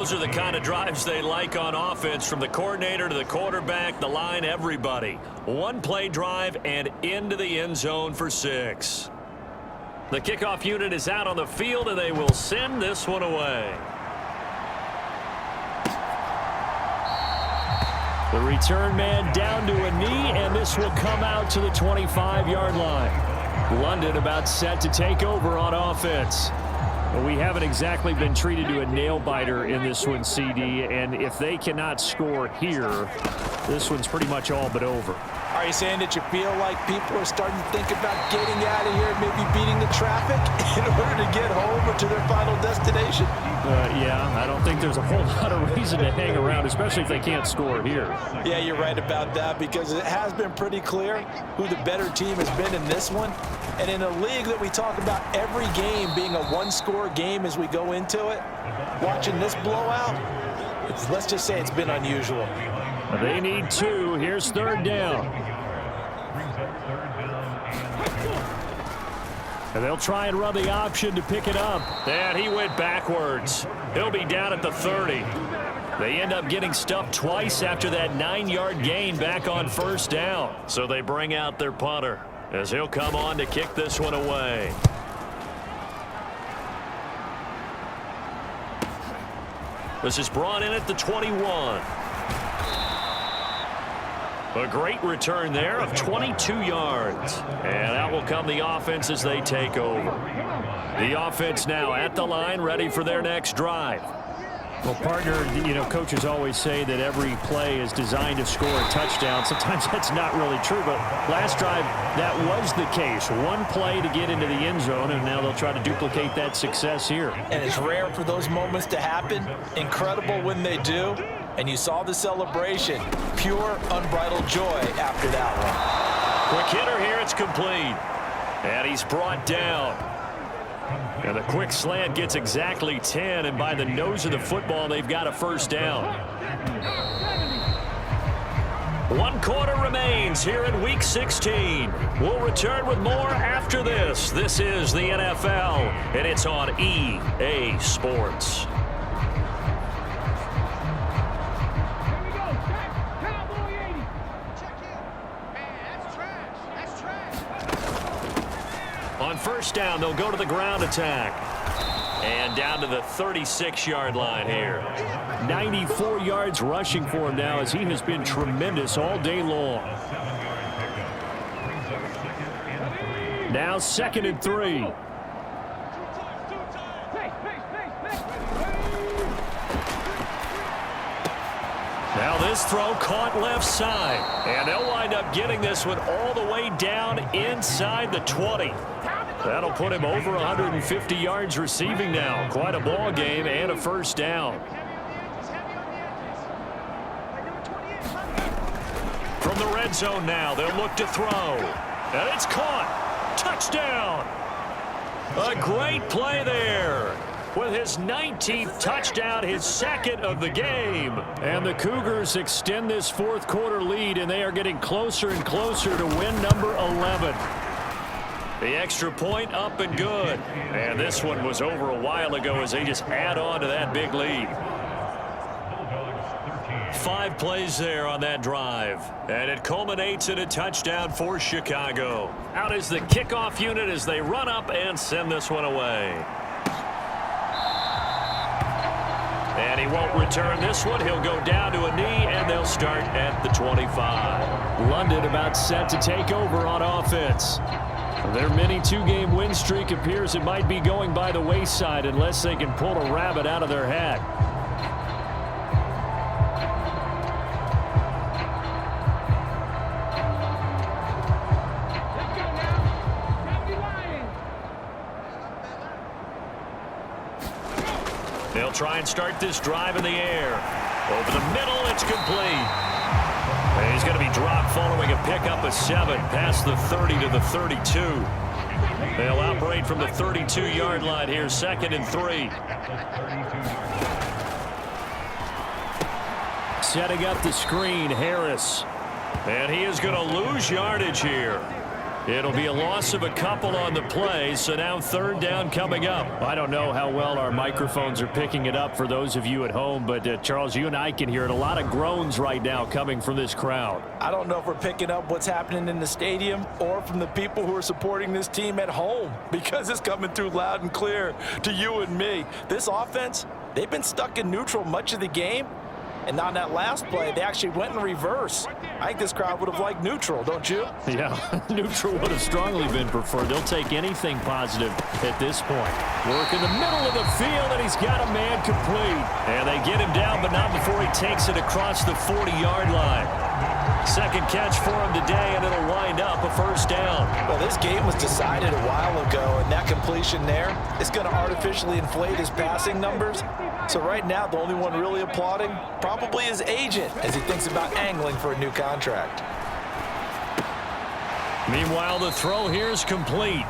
Those are the kind of drives they like on offense, from the coordinator to the quarterback, the line, everybody. One play drive and into the end zone for 6. The kickoff unit is out on the field, and they will send this one away. The return man down to a knee, and this will come out to the 25-yard line. London about set to take over on offense. Well, we haven't exactly been treated to a nail-biter in this one, CD, and if they cannot score here, this one's pretty much all but over. Are you saying that you feel like people are starting to think about getting out of here, maybe beating the traffic in order to get home or to their final destination? Yeah, I don't think there's a whole lot of reason to hang around, especially if they can't score here. Yeah, you're right about that, because it has been pretty clear who the better team has been in this one. And in a league that we talk about every game being a one-score game as we go into it, watching this blowout, let's just say it's been unusual. They need 2. Here's 3rd down. And they'll try and run the option to pick it up. And he went backwards. He'll be down at the 30. They end up getting stuffed twice after that 9-yard gain back on 1st down. So they bring out their punter, as he'll come on to kick this one away. This is brought in at the 21. A great return there of 22 yards. And out will come the offense as they take over. The offense now at the line, ready for their next drive. Well, partner, coaches always say that every play is designed to score a touchdown. Sometimes that's not really true, but last drive, that was the case. One play to get into the end zone, and now they'll try to duplicate that success here. And it's rare for those moments to happen. Incredible when they do. And you saw the celebration. Pure, unbridled joy after that one. Quick hitter here, it's complete. And he's brought down. And the quick slant gets exactly 10, and by the nose of the football, they've got a 1st down. 1 quarter remains here in Week 16. We'll return with more after this. This is the NFL, and it's on EA Sports. On 1st down, they'll go to the ground attack. And down to the 36-yard line here. 94 yards rushing for him now, as he has been tremendous all day long. Now 2nd and 3. Now this throw caught left side. And they'll wind up getting this one all the way down inside the 20. That'll put him over 150 yards receiving now. Quite a ball game and a 1st down. From the red zone now, they'll look to throw. And it's caught. Touchdown. A great play there. With his 19th touchdown, his 2nd of the game. And the Cougars extend this 4th quarter lead, and they are getting closer and closer to win number 11. The extra point up and good. And this one was over a while ago as they just add on to that big lead. 5 plays there on that drive. And it culminates in a touchdown for Chicago. Out is the kickoff unit as they run up and send this one away. And he won't return this one. He'll go down to a knee, and they'll start at the 25. London about set to take over on offense. Their mini 2-game win streak appears it might be going by the wayside unless they can pull a rabbit out of their hat. They'll try and start this drive in the air. Over the middle, it's complete. And he's going to be dropped following a pickup of 7 past the 30 to the 32. They'll operate from the 32-yard line here, 2nd and 3. Setting up the screen, Harris. And he is going to lose yardage here. It'll be a loss of a couple on the play, so now third down coming up. I don't know how well our microphones are picking it up for those of you at home, but Charles, you and I can hear it. A lot of groans right now coming from this crowd. I don't know if we're picking up what's happening in the stadium or from the people who are supporting this team at home, because it's coming through loud and clear to you and me. This offense, they've been stuck in neutral much of the game, and on that last play, they actually went in reverse. I think this crowd would have liked neutral, don't you? Yeah, neutral would have strongly been preferred. They'll take anything positive at this point. Work in the middle of the field, and he's got a man complete. And they get him down, but not before he takes it across the 40-yard line. Second catch for him today, and it'll wind up a first down. Well, this game was decided a while ago, and that completion there is going to artificially inflate his passing numbers. So right now, the only one really applauding probably his agent as he thinks about angling for a new contract. Meanwhile, the throw here is complete.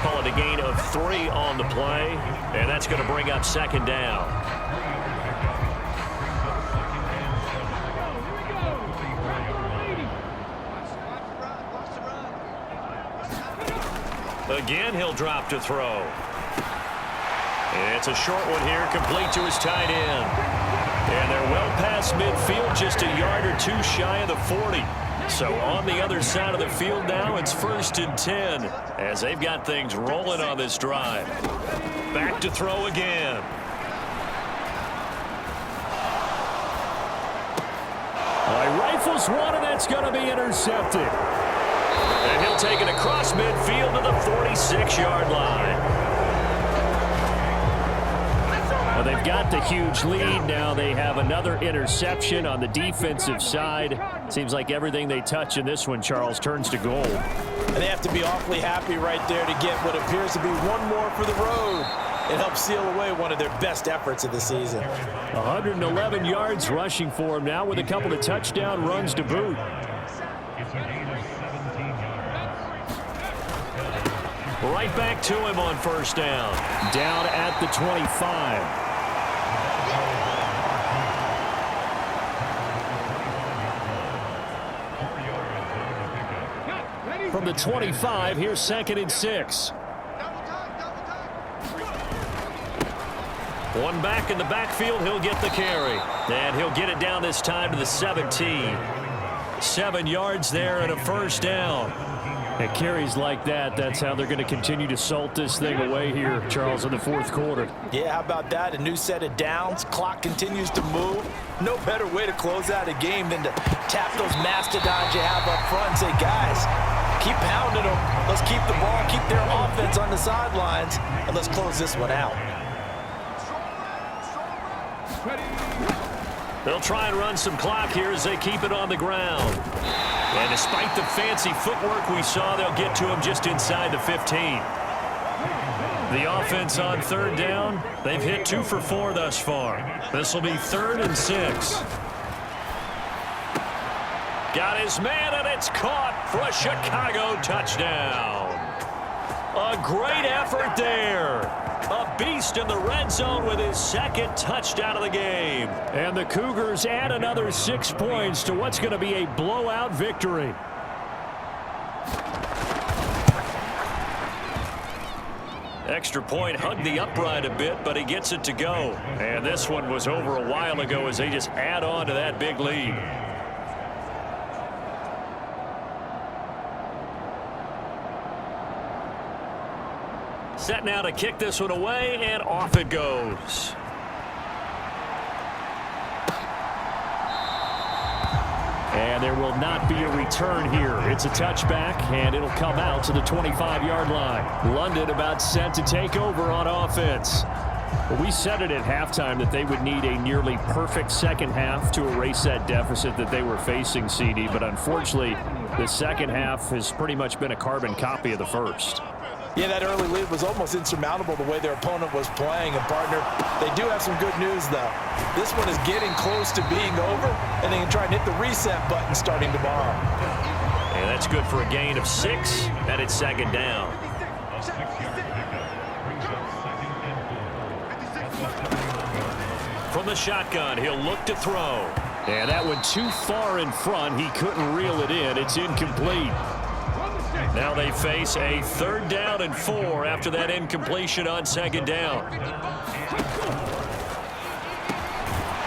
Call it a gain of 3 on the play, and that's going to bring up second down. Again, he'll drop to throw. It's a short one here, complete to his tight end. And they're well past midfield, just a yard or two shy of the 40. So on the other side of the field now, it's 1st and 10 as they've got things rolling on this drive. Back to throw again. He rifles one, and that's going to be intercepted. And he'll take it across midfield to the 46-yard line. Well, they've got the huge lead. Now they have another interception on the defensive side. Seems like everything they touch in this one, Charles, turns to gold. And they have to be awfully happy right there to get what appears to be one more for the road. It helps seal away one of their best efforts of the season. 111 yards rushing for him now with a couple of touchdown runs to boot. Right back to him on first down. Down at the 25. From the 25, here's 2nd and 6. One back in the backfield, he'll get the carry. And he'll get it down this time to the 17. 7 yards there and a first down. It carries like that. That's how they're going to continue to salt this thing away here, Charles, in the 4th quarter. Yeah, how about that? A new set of downs. Clock continues to move. No better way to close out a game than to tap those mastodons you have up front and say, guys, keep pounding them. Let's keep the ball, keep their offense on the sidelines, and let's close this one out. They'll try and run some clock here as they keep it on the ground. And despite the fancy footwork we saw, they'll get to him just inside the 15. The offense on third down, they've hit 2 for 4 thus far. This will be 3rd and 6. Got his man, and it's caught for a Chicago touchdown. A great effort there. A beast in the red zone with his 2nd touchdown of the game. And the Cougars add another 6 points to what's going to be a blowout victory. Extra point hugged the upright a bit, but he gets it to go. And this one was over a while ago as they just add on to that big lead. Set now to kick this one away, and off it goes. And there will not be a return here. It's a touchback, and it'll come out to the 25-yard line. London about set to take over on offense. Well, we said it at halftime that they would need a nearly perfect second half to erase that deficit that they were facing, CD. But unfortunately, the second half has pretty much been a carbon copy of the first. Yeah, that early lead was almost insurmountable the way their opponent was playing. And, partner, they do have some good news, though. This one is getting close to being over, and they can try and hit the reset button starting tomorrow. And that's good for a gain of 6, and it's 2nd down. From the shotgun, he'll look to throw. And that one too far in front. He couldn't reel it in. It's incomplete. Now they face a 3rd down and 4 after that incompletion on 2nd down.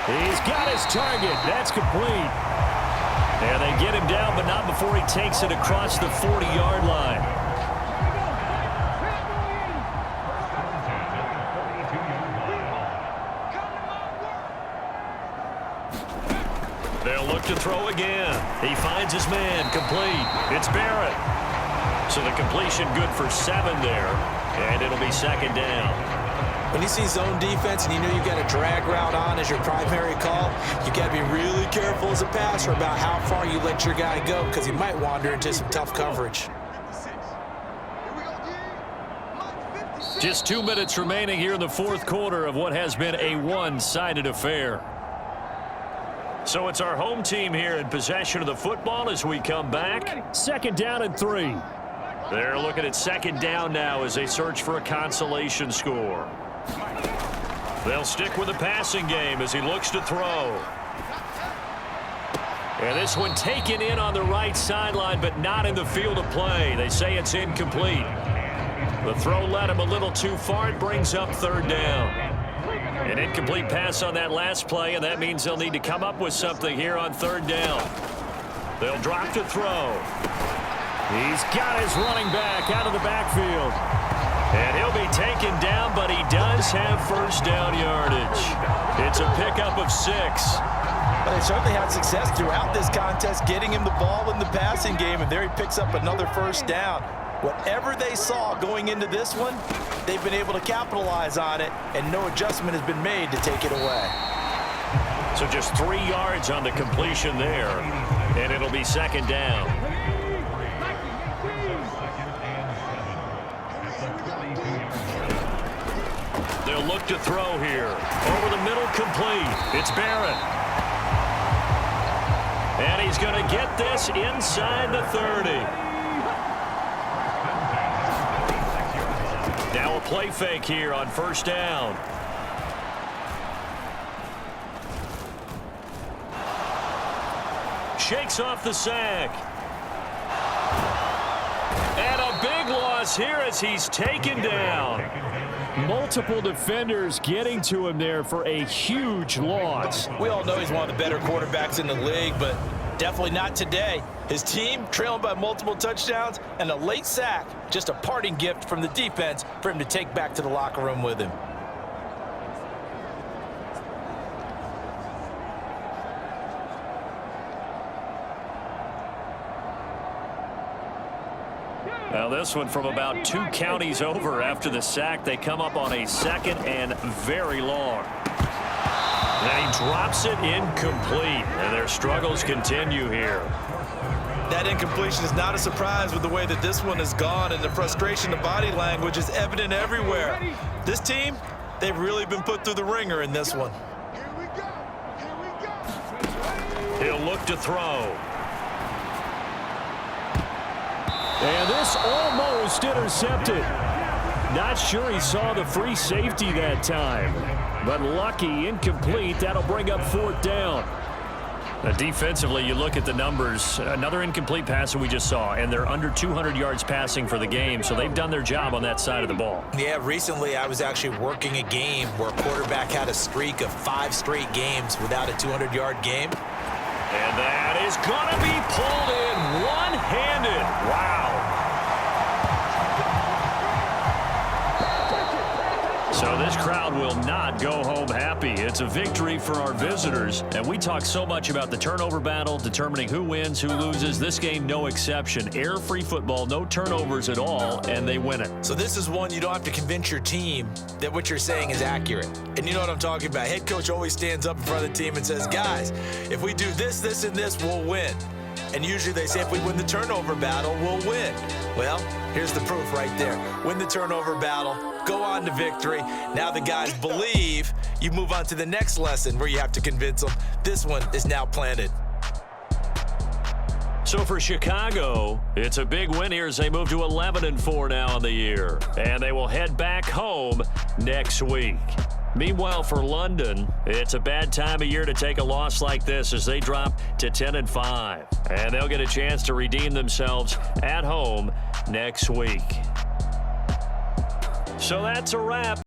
He's got his target. That's complete. And they get him down, but not before he takes it across the 40-yard line. They'll look to throw again. He finds his man, complete. It's Barrett. So the completion good for 7 there, and it'll be 2nd down. When you see zone defense and you know you've got a drag route on as your primary call, you got to be really careful as a passer about how far you let your guy go because he might wander into some tough coverage. Just 2 minutes remaining here in the 4th quarter of what has been a one-sided affair. So it's our home team here in possession of the football as we come back. 2nd down and 3. They're looking at 2nd down now as they search for a consolation score. They'll stick with the passing game as he looks to throw. And this one taken in on the right sideline, but not in the field of play. They say it's incomplete. The throw led him a little too far. It brings up 3rd down. An incomplete pass on that last play, and that means they'll need to come up with something here on 3rd down. They'll drop to throw. He's got his running back out of the backfield. And he'll be taken down, but he does have 1st down yardage. It's a pickup of 6. But they certainly had success throughout this contest, getting him the ball in the passing game, and there he picks up another 1st down. Whatever they saw going into this one, they've been able to capitalize on it, and no adjustment has been made to take it away. So just 3 yards on the completion there, and it'll be 2nd down. They'll look to throw here. Over the middle, complete. It's Barrett. And he's going to get this inside the 30. Now a play fake here on 1st down. Shakes off the sack. And a big loss here as he's taken down. Multiple defenders getting to him there for a huge loss. We all know he's one of the better quarterbacks in the league, but definitely not today. His team trailing by multiple touchdowns and a late sack. Just a parting gift from the defense for him to take back to the locker room with him. Now this one from about 2 counties over after the sack. They come up on a 2nd and very long. Then he drops it incomplete, and their struggles continue here. That incompletion is not a surprise with the way that this one has gone, and the frustration, the body language is evident everywhere. This team, they've really been put through the ringer in this one. He'll look to throw. And this almost intercepted. Not sure he saw the free safety that time. But lucky, incomplete. That'll bring up 4th down. Defensively, you look at the numbers. Another incomplete pass that we just saw, and they're under 200 yards passing for the game, so they've done their job on that side of the ball. Yeah, recently I was actually working a game where a quarterback had a streak of 5 straight games without a 200-yard game. And that is going to be pulled in one-handed. Wow. So this crowd will not go home happy. It's a victory for our visitors. And we talk so much about the turnover battle, determining who wins, who loses. This game, no exception. Error-free football, no turnovers at all, and they win it. So this is one you don't have to convince your team that what you're saying is accurate. And you know what I'm talking about. Head coach always stands up in front of the team and says, guys, if we do this, this, and this, we'll win. And usually they say if we win the turnover battle, we'll win. Well, here's the proof right there. Win the turnover battle, go on to victory. Now the guys believe. You move on to the next lesson where you have to convince them. This one is now planted. So for Chicago, it's a big win here as they move to 11-4 now on the year. And they will head back home next week. Meanwhile, for London, it's a bad time of year to take a loss like this as they drop to 10-5. And they'll get a chance to redeem themselves at home next week. So that's a wrap.